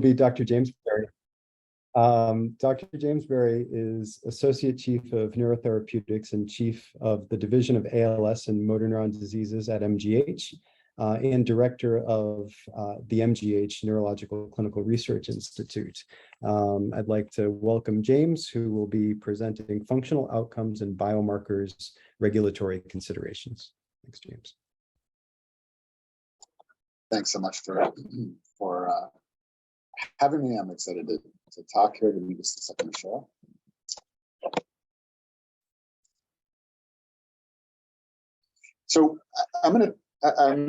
be Dr. James Berry. Dr. James Berry is Associate Chief of Neurotherapeutics and Chief of the Division of ALS and Motor Neuron Diseases at MGH, and Director of the MGH Neurological Clinical Research Institute. I'd like to welcome James, who will be presenting functional outcomes and biomarkers regulatory considerations. Thanks, James. Thanks so much for having me. I'm excited to talk here. Give me just a second to share. So I'm going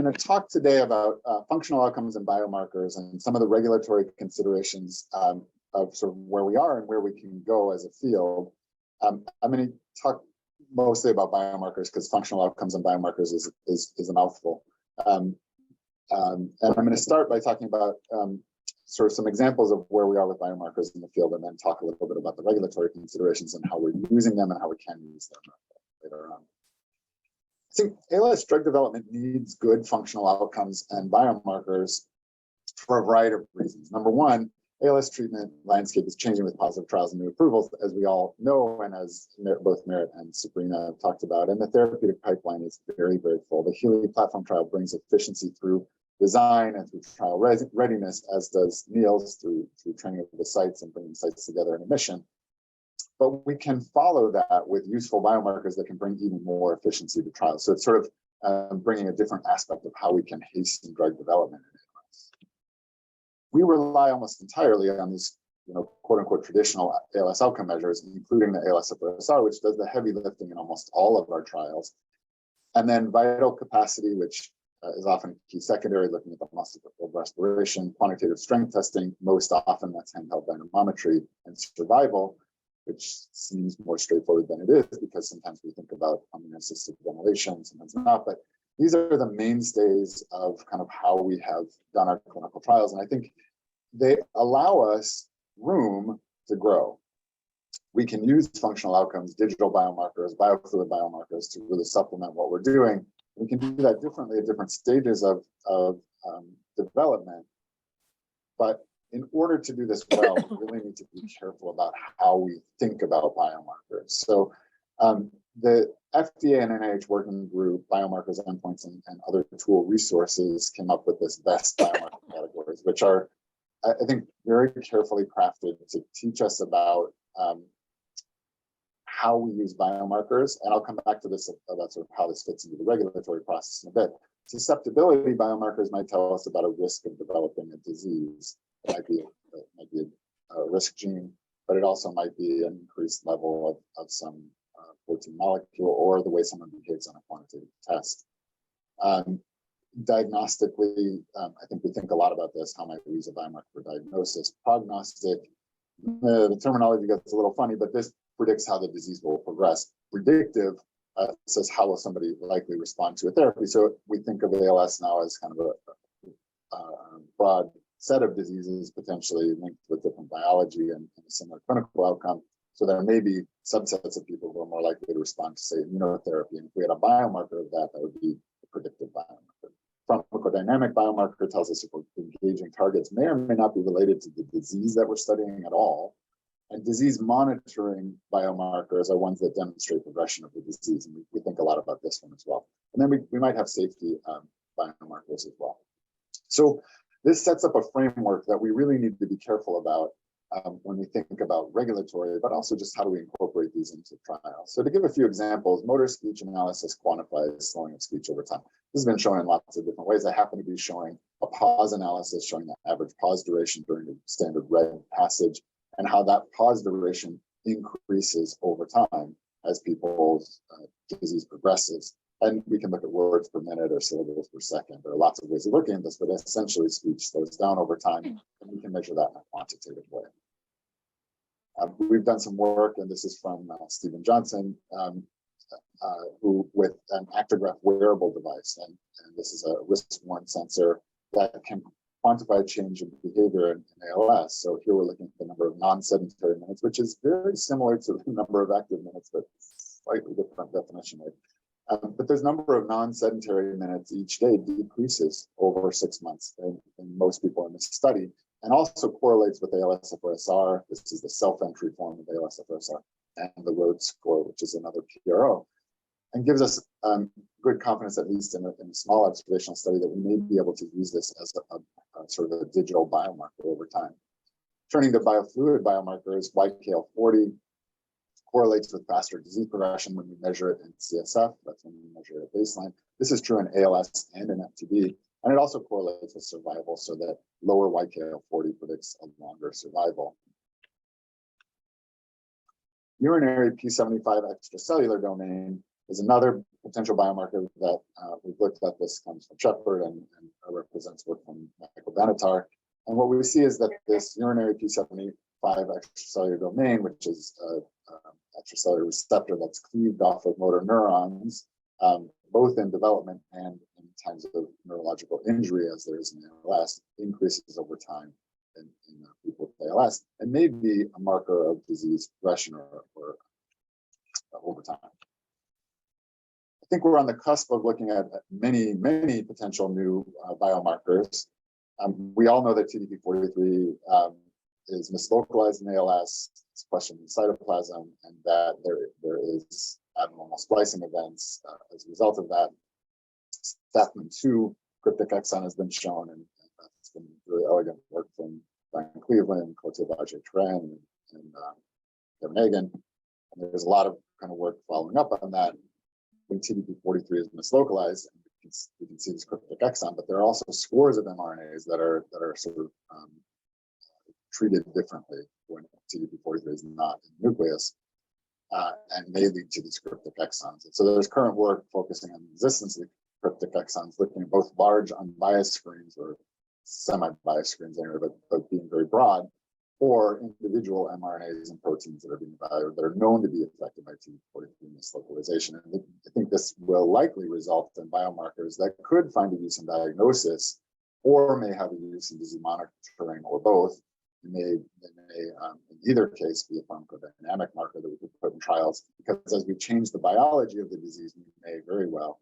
to talk today about functional outcomes and biomarkers and some of the regulatory considerations of sort of where we are and where we can go as a field. I'm going to talk mostly about biomarkers because functional outcomes and biomarkers is a mouthful. And I'm going to start by talking about sort of some examples of where we are with biomarkers in the field, and then talk a little bit about the regulatory considerations and how we're using them and how we can use them later on. I think ALS drug development needs good functional outcomes and biomarkers for a variety of reasons. Number one, ALS treatment landscape is changing with positive trials and new approvals, as we all know, and as both Merit and Sabrina have talked about. And the therapeutic pipeline is very, very full. The Healy platform trial brings efficiency through design and through trial readiness, as does NEALS through training of the sites and bringing sites together in a mission. But we can follow that with useful biomarkers that can bring even more efficiency to trials. So it's sort of bringing a different aspect of how we can hasten drug development in ALS. We rely almost entirely on these, quote unquote, traditional ALS outcome measures, including the ALS-FRSR, which does the heavy lifting in almost all of our trials. And then vital capacity, which is often a key secondary, looking at the muscle respiration, quantitative strength testing, most often that's handheld dynamometry, and survival, which seems more straightforward than it is because sometimes we think about pulmonary-assisted ventilation, sometimes not. But these are the mainstays of kind of how we have done our clinical trials. And I think they allow us room to grow. We can use functional outcomes, digital biomarkers, biofluid biomarkers to really supplement what we're doing. We can do that differently at different stages of development. But in order to do this well, we really need to be careful about how we think about biomarkers. So the FDA and NIH working group, biomarkers, endpoints, and other tool resources came up with this best biomarker categories, which are, I think, very carefully crafted to teach us about how we use biomarkers. And I'll come back to this about sort of how this fits into the regulatory process in a bit. Susceptibility biomarkers might tell us about a risk of developing a disease. It might be a risk gene, but it also might be an increased level of some protein molecule or the way someone behaves on a quantitative test. Diagnostically, I think we think a lot about this. How might we use a biomarker for diagnosis? Prognostic, the terminology gets a little funny, but this predicts how the disease will progress. Predictive says how will somebody likely respond to a therapy. So we think of ALS now as kind of a broad set of diseases potentially linked with different biology and a similar clinical outcome. So there may be subsets of people who are more likely to respond to, say, immunotherapy. And if we had a biomarker of that, that would be a predictive biomarker. Pharmacodynamic biomarker tells us if we're engaging targets may or may not be related to the disease that we're studying at all. And disease monitoring biomarkers are ones that demonstrate progression of the disease. And we think a lot about this one as well. And then we might have safety biomarkers as well. So this sets up a framework that we really need to be careful about when we think about regulatory, but also just how do we incorporate these into trials. So to give a few examples, motor speech analysis quantifies slowing of speech over time. This has been shown in lots of different ways. I happen to be showing a pause analysis showing the average pause duration during the standard read passage and how that pause duration increases over time as people's disease progresses. And we can look at words per minute or syllables per second. There are lots of ways of looking at this, but essentially speech slows down over time, and we can measure that in a quantitative way. We've done some work, and this is from Stephen Johnson, who with an actigraph wearable device, and this is a wrist-worn sensor that can quantify change in behavior in ALS. So here we're looking at the number of non-sedentary minutes, which is very similar to the number of active minutes, but slightly different definitionally. But this number of non-sedentary minutes each day decreases over 6 months in most people in this study. and also correlates with ALSFRS-R. This is the self-entry form of ALSFRS-R, and the ROAD score, which is another PRO, and gives us good confidence, at least in a small observational study, that we may be able to use this as a sort of a digital biomarker over time. Turning to biofluid biomarkers, YKL-40 correlates with faster disease progression when we measure it in CSF. That's when we measure it at baseline. This is true in ALS and in FTD, and it also correlates with survival, so that lower YKL-40 predicts a longer survival. Urinary P75 extracellular domain is another potential biomarker that we've looked at. This comes from Shepard and represents work from Michael Vanatar. And what we see is that this urinary P75 extracellular domain, which is an extracellular receptor that's cleaved off of motor neurons, both in development and in times of neurological injury, as there is in ALS, increases over time in people with ALS, and may be a marker of disease progression or over time. I think we're on the cusp of looking at many potential new biomarkers. We all know that TDP-43 is mislocalized in ALS. It's a question in cytoplasm, and that there is abnormal splicing events as a result of that. Stathmin-2 cryptic exon has been shown, and that's been really elegant work from Brian Cleveland, Cote Vajay-Tren, and Kevin Hagan. And there's a lot of kind of work following up on that. When TDP-43 is mislocalized, we can see this cryptic exon, but there are also scores of mRNAs that are sort of treated differently when TDP-43 is not in the nucleus, and may lead to these cryptic exons. And so there's current work focusing on the existence of the cryptic exons, looking at both large unbiased screens or semi-biased screens, but being very broad, or individual mRNAs and proteins that are being evaluated that are known to be affected by TDP-43 mislocalization. And I think this will likely result in biomarkers that could find a use in diagnosis, or may have a use in disease monitoring, or both. They may in either case be a pharmacodynamic marker that we could put in trials, because as we change the biology of the disease, we may very well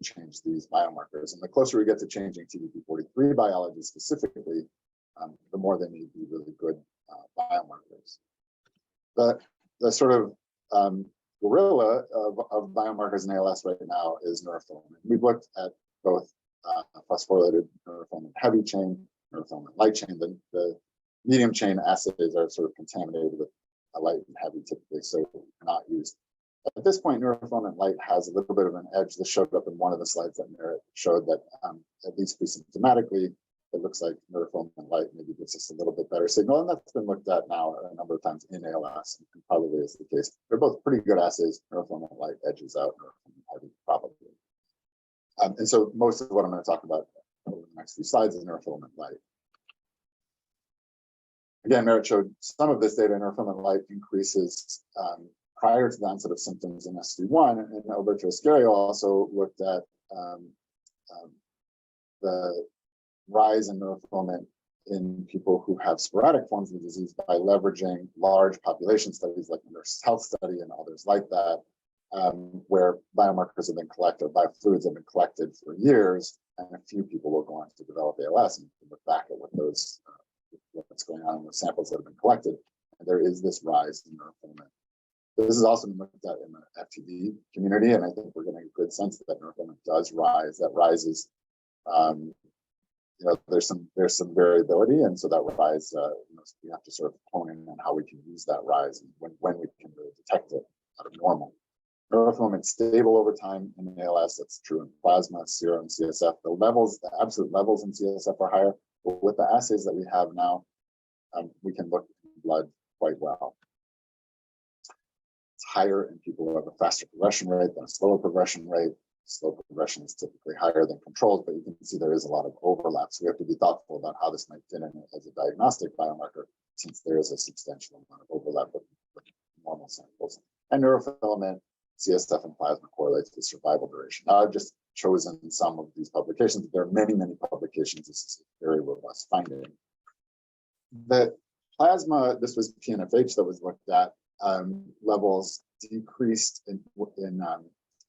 change these biomarkers. And the closer we get to changing TDP-43 biology specifically, the more they may be really good biomarkers. The sort of gorilla of biomarkers in ALS right now is neurofilament. We've looked at both phosphorylated neurofilament heavy chain, neurofilament light chain. The medium chain assays are sort of contaminated with light and heavy typically, so not used. At this point, neurofilament light has a little bit of an edge. This showed up in one of the slides that Merit showed, that at least pre-symptomatically, it looks like neurofilament light maybe gives us a little bit better signal, and that's been looked at now a number of times in ALS, and probably is the case. They're both pretty good assays. Neurofilament light edges out neurofilament heavy, probably. And so most of what I'm going to talk about over the next few slides is neurofilament light. Again, Merit showed some of this data. Neurofilament light increases prior to the onset of symptoms in ST1, and Alberto Esquerro also looked at the rise in neurofilament in people who have sporadic forms of the disease by leveraging large population studies like the Nurse Health Study and others like that, where biomarkers have been collected, biofluids have been collected for years, and a few people will go on to develop ALS, and look back at what's going on in the samples that have been collected, and there is this rise in neurofilament. This is also been looked at in the FTD community, and I think we're getting a good sense that neurofilament does rise. That rises, there's some variability, and so that rise, we have to sort of hone in on how we can use that rise and when we can really detect it out of normal. Neurofilament stable over time in ALS. That's true in plasma, serum, CSF. The absolute levels in CSF are higher, but with the assays that we have now, we can look in blood quite well. It's higher in people who have a faster progression rate than a slower progression rate. Slow progression is typically higher than controls, but you can see there is a lot of overlap. So we have to be thoughtful about how this might fit in as a diagnostic biomarker, since there is a substantial amount of overlap with normal samples. And neurofilament, CSF, and plasma correlates with survival duration. Now, I've just chosen some of these publications. There are many publications. This is a very robust finding. The plasma, this was PNFH that was looked at, levels decreased in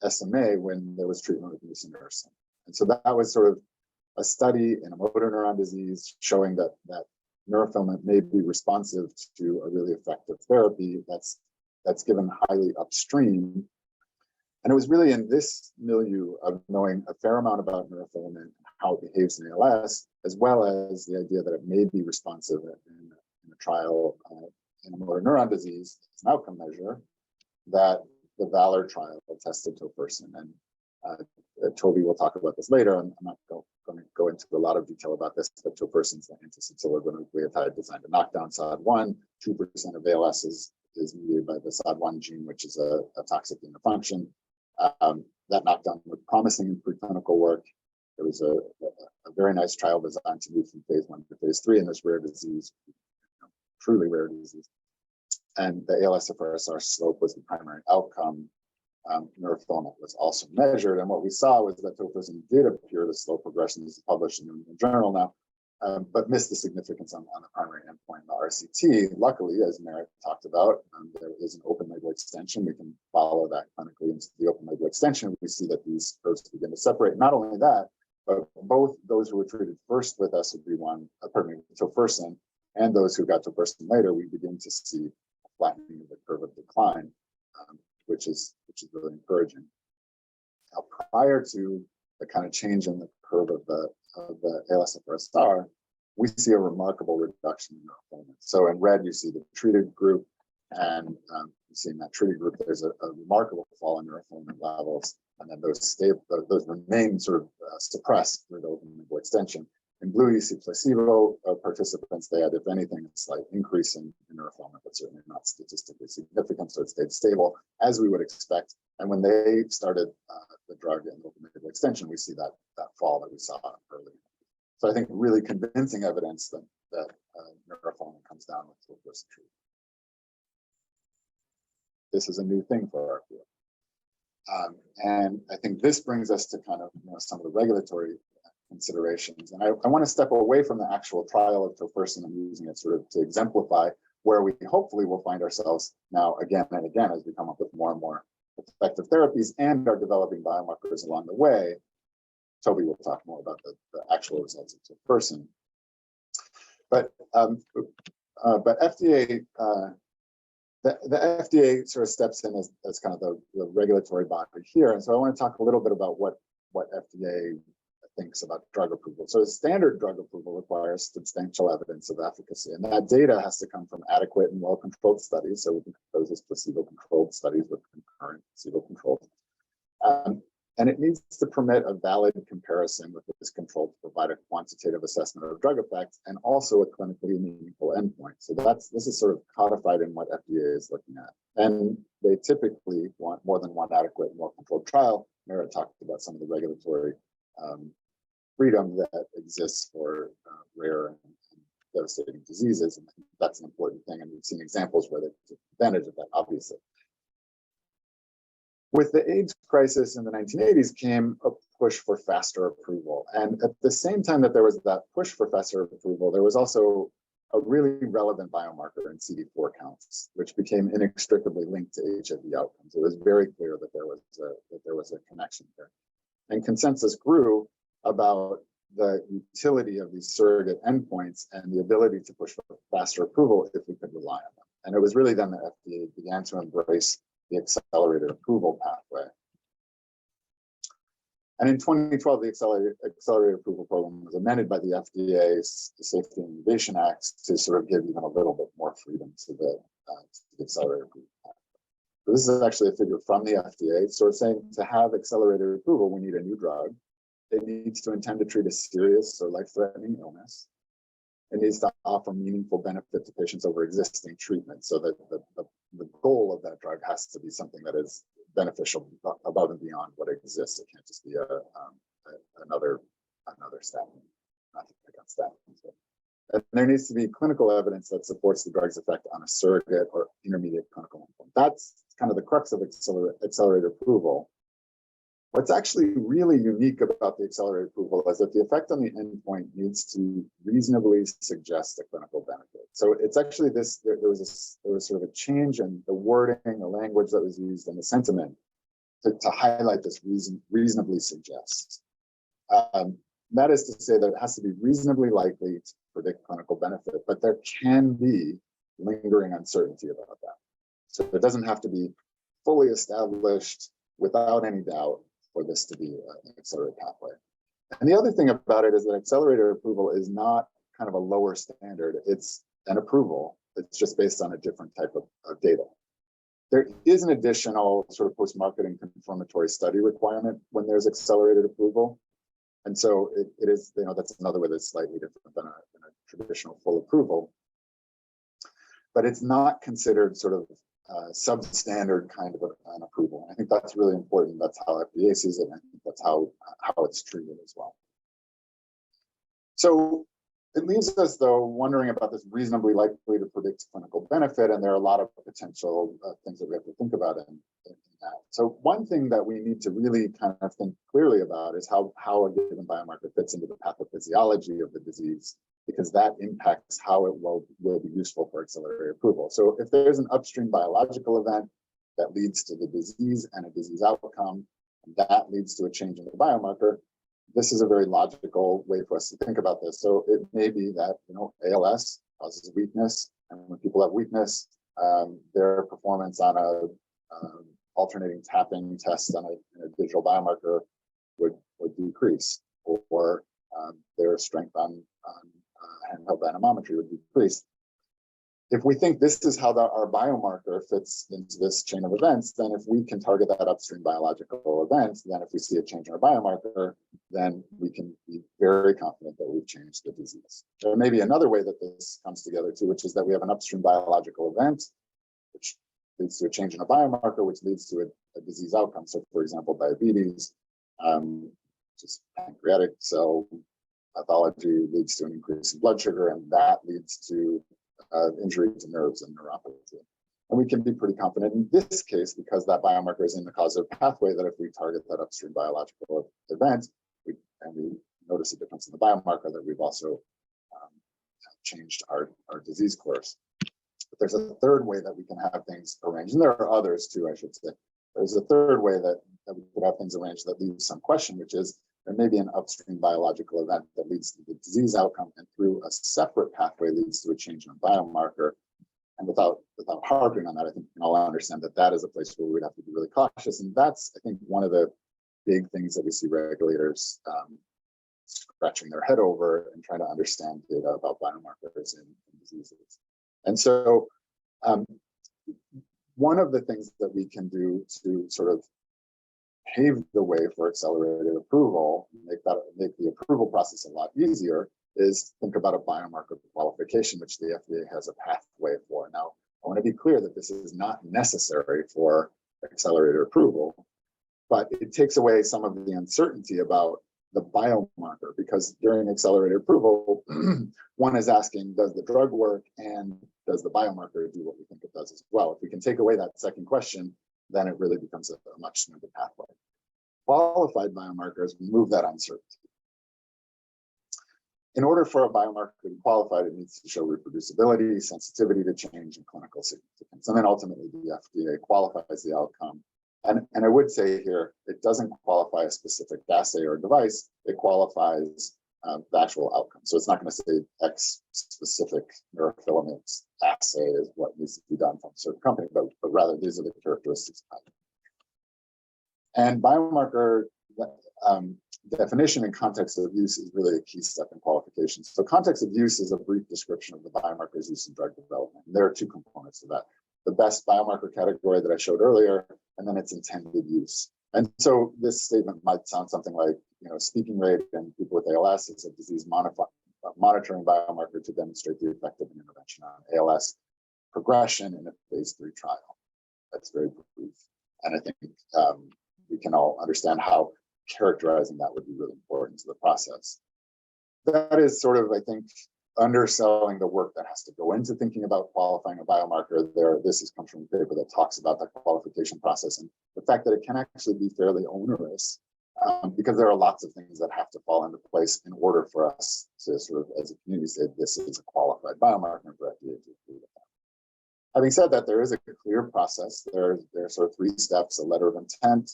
SMA when there was treatment with nusinersen. And so that was sort of a study in a motor neuron disease showing that neurofilament may be responsive to a really effective therapy that's given highly upstream. And it was really in this milieu of knowing a fair amount about neurofilament and how it behaves in ALS, as well as the idea that it may be responsive in a trial in a motor neuron disease, it's an outcome measure, that the VALOR trial tested tofersen. And Toby will talk about this later. I'm not going to go into a lot of detail about this, but tofersen is the antisense oligonucleotide designed to knock down SOD1. 2% of ALS is mediated by the SOD1 gene, which is a toxic gain of function. That knockdown looked promising in preclinical work. There was a very nice trial designed to move from phase 1 to phase 3 in this rare disease, truly rare disease. And the ALSFRS-R slope was the primary outcome. Neurofilament was also measured, and what we saw was that tofersen did appear to slow progression. This is published in the New England Journal now, but missed the significance on the primary endpoint, the RCT. Luckily, as Merit talked about, there is an open label extension. We can follow that clinically into the open label extension. We see that these curves begin to separate. Not only that, but both those who were treated first with tofersen, and those who got tofersen later, we begin to see a flattening of the curve of decline, which is really encouraging. Now, prior to the kind of change in the curve of the ALSFRS-R, we see a remarkable reduction in neurofilament. So in red, you see the treated group, and you see in that treated group, there's a remarkable fall in neurofilament levels, and then those remain sort of suppressed through the open label extension. In blue, you see placebo participants. They had, if anything, a slight increase in neurofilament, but certainly not statistically significant, so it stayed stable, as we would expect. And when they started the drug in open label extension, we see that fall that we saw earlier. So I think really convincing evidence that neurofilament comes down with tofersen treatment. This is a new thing for our field. And I think this brings us to kind of some of the regulatory considerations. And I want to step away from the actual trial of tofersen and using it sort of to exemplify where we hopefully will find ourselves now again and again as we come up with more and more effective therapies and are developing biomarkers along the way. Toby will talk more about the actual results of tofersen. But FDA, the FDA sort of steps in as kind of the regulatory body here. And so I want to talk a little bit about what FDA thinks about drug approval. So standard drug approval requires substantial evidence of efficacy, and that data has to come from adequate and well-controlled studies. So we can propose as placebo-controlled studies with concurrent placebo-controlled. And it needs to permit a valid comparison with this control to provide a quantitative assessment of drug effects and also a clinically meaningful endpoint. So this is sort of codified in what FDA is looking at. And they typically want more than one adequate and well-controlled trial. Merit talked about some of the regulatory freedom that exists for rare and devastating diseases, and that's an important thing. And we've seen examples where they took advantage of that, obviously. With the AIDS crisis in the 1980s came a push for faster approval. And at the same time that there was that push for faster approval, there was also a really relevant biomarker in CD4 counts, which became inextricably linked to HIV outcomes. It was very clear that there was a connection there. And consensus grew about the utility of these surrogate endpoints and the ability to push for faster approval if we could rely on them. And it was really then that FDA began to embrace the accelerated approval pathway. And in 2012, the accelerated approval program was amended by the FDA's Safety and Innovation Act to sort of give even a little bit more freedom to the accelerated approval pathway. So this is actually a figure from the FDA. So it's saying to have accelerated approval, we need a new drug. It needs to intend to treat a serious or life-threatening illness. It needs to offer meaningful benefit to patients over existing treatment, so that the goal of that drug has to be something that is beneficial above and beyond what exists. It can't just be another statin, not to pick on statins. And there needs to be clinical evidence that supports the drug's effect on a surrogate or intermediate clinical endpoint. That's kind of the crux of accelerated approval. What's actually really unique about the accelerated approval is that the effect on the endpoint needs to reasonably suggest a clinical benefit. So it's actually this, there was sort of a change in the wording, the language that was used, and the sentiment to highlight this reasonably suggests. That is to say that it has to be reasonably likely to predict clinical benefit, but there can be lingering uncertainty about that. So it doesn't have to be fully established without any doubt for this to be an accelerated pathway. And the other thing about it is that accelerated approval is not kind of a lower standard. It's an approval. It's just based on a different type of data. There is an additional sort of post-marketing confirmatory study requirement when there's accelerated approval. And so it is, that's another way that's slightly different than a traditional full approval. But it's not considered sort of substandard kind of an approval. I think that's really important. That's how FDA sees it, and I think that's how it's treated as well. So it leaves us, though, wondering about this reasonably likely to predict clinical benefit, and there are a lot of potential things that we have to think about in that. So one thing that we need to really kind of think clearly about is how a given biomarker fits into the pathophysiology of the disease, because that impacts how it will be useful for accelerated approval. So if there's an upstream biological event that leads to the disease and a disease outcome, and that leads to a change in the biomarker, this is a very logical way for us to think about this. So it may be that ALS causes weakness, and when people have weakness, their performance on a alternating tapping test on a digital biomarker would decrease, or their strength on handheld dynamometry would decrease. If we think this is how our biomarker fits into this chain of events, then if we can target that upstream biological event, then if we see a change in our biomarker, then we can be very confident that we've changed the disease. There may be another way that this comes together too, which is that we have an upstream biological event, which leads to a change in a biomarker, which leads to a disease outcome. So for example, diabetes, just pancreatic cell pathology leads to an increase in blood sugar, and that leads to injury to nerves and neuropathy. And we can be pretty confident in this case, because that biomarker is in the causative pathway, that if we target that upstream biological event, and we notice a difference in the biomarker, that we've also changed our disease course. But there's a third way that we can have things arranged, and there are others too, I should say. There's a third way that we could have things arranged that leaves some question, which is there may be an upstream biological event that leads to the disease outcome, and through a separate pathway leads to a change in a biomarker. And without harping on that, I think we can all understand that that is a place where we would have to be really cautious. And that's, I think, one of the big things that we see regulators scratching their head over and trying to understand data about biomarkers in diseases. And so one of the things that we can do to sort of pave the way for accelerated approval, make the approval process a lot easier, is think about a biomarker qualification, which the FDA has a pathway for. Now, I want to be clear that this is not necessary for accelerated approval, but it takes away some of the uncertainty about the biomarker, because during accelerated approval, one is asking, does the drug work, and does the biomarker do what we think it does as well? If we can take away that second question, then it really becomes a much smoother pathway. Qualified biomarkers remove that uncertainty. In order for a biomarker to be qualified, it needs to show reproducibility, sensitivity to change, and clinical significance. And then ultimately, the FDA qualifies the outcome. And I would say here, it doesn't qualify a specific assay or device, it qualifies the actual outcome. So it's not going to say X specific neurofilament assay is what needs to be done from a certain company, but rather these are the characteristics of it. And biomarker definition and context of use is really a key step in qualification. So context of use is a brief description of the biomarker's use in drug development. And there are two components to that. The best biomarker category that I showed earlier, and then its intended use. And so this statement might sound something like, speaking rate in people with ALS is a disease monitoring biomarker to demonstrate the effect of an intervention on ALS progression in a phase 3 trial. That's very brief. And I think we can all understand how characterizing that would be really important to the process. That is sort of, I think, underselling the work that has to go into thinking about qualifying a biomarker. This comes from a paper that talks about the qualification process and the fact that it can actually be fairly onerous because there are lots of things that have to fall into place in order for us to sort of, as a community, say this is a qualified biomarker and for FDA to agree with that. Having said that, there is a clear process. There are sort of 3 steps: a letter of intent,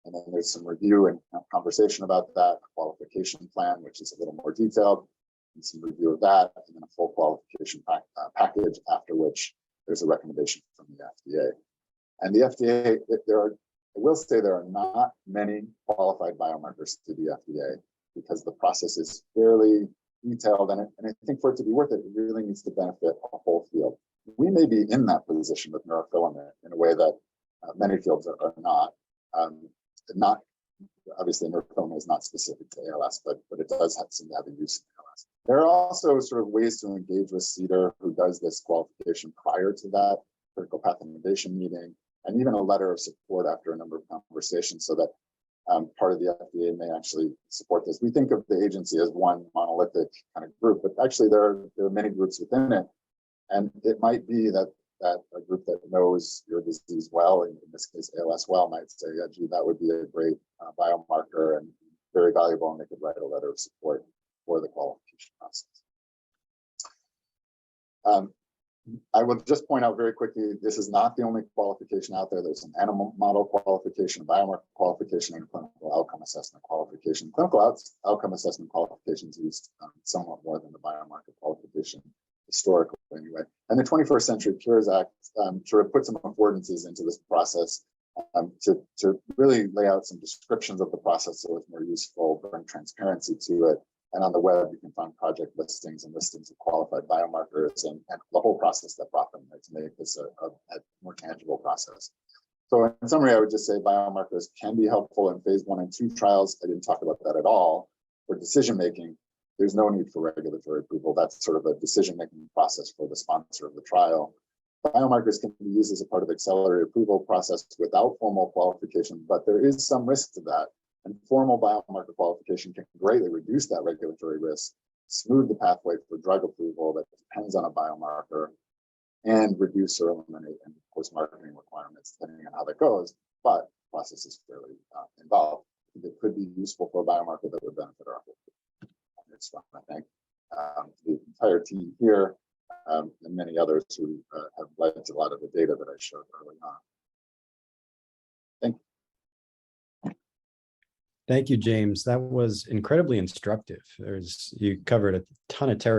And then there's some review and conversation about that, qualification plan, which is a little more detailed, and some review of that, and then a full qualification package, after which there's a recommendation from the FDA. And the FDA, I will say there are not many qualified biomarkers to the FDA because the process is fairly detailed, and I think for it to be worth it, it really needs to benefit a whole field. We may be in that position with neurofilament in a way that many fields are not. Not obviously, neurofilament is not specific to ALS, but it does seem to have a use in ALS. There are also sort of ways to engage with CDER, who does this qualification prior to that critical path innovation meeting, and even a letter of support after a number of conversations, so that part of the FDA may actually support this. We think of the agency as one monolithic kind of group, but actually there are many groups within it, and it might be that a group that knows your disease well, in this case ALS well, might say, yeah, gee, that would be a great biomarker and very valuable, and they could write a letter of support for the qualification process. I will just point out very quickly, this is not the only qualification out there. There's an animal model qualification, a biomarker qualification, and a clinical outcome assessment qualification. Clinical outcome assessment qualifications used somewhat more than the biomarker qualification historically anyway. And the 21st Century Cures Act sort of put some affordances into this process to really lay out some descriptions of the process so it's more useful, bring transparency to it. And on the web, you can find project listings and listings of qualified biomarkers and the whole process that brought them there to make this a more tangible process. So in summary, I would just say biomarkers can be helpful in phase 1 and 2 trials. I didn't talk about that at all. For decision-making, there's no need for regulatory approval. That's sort of a decision-making process for the sponsor of the trial. Biomarkers can be used as a part of the accelerated approval process without formal qualification, but there is some risk to that. And formal biomarker qualification can greatly reduce that regulatory risk, smooth the pathway for drug approval that depends on a biomarker, and reduce or eliminate, and of course, marketing requirements, depending on how that goes. But the process is fairly involved. It could be useful for a biomarker that would benefit our whole field. It's fun, I think. The entire team here and many others who have led to a lot of the data that I showed early on. Thank you. Thank you, James. That was incredibly instructive. You covered a ton of territory.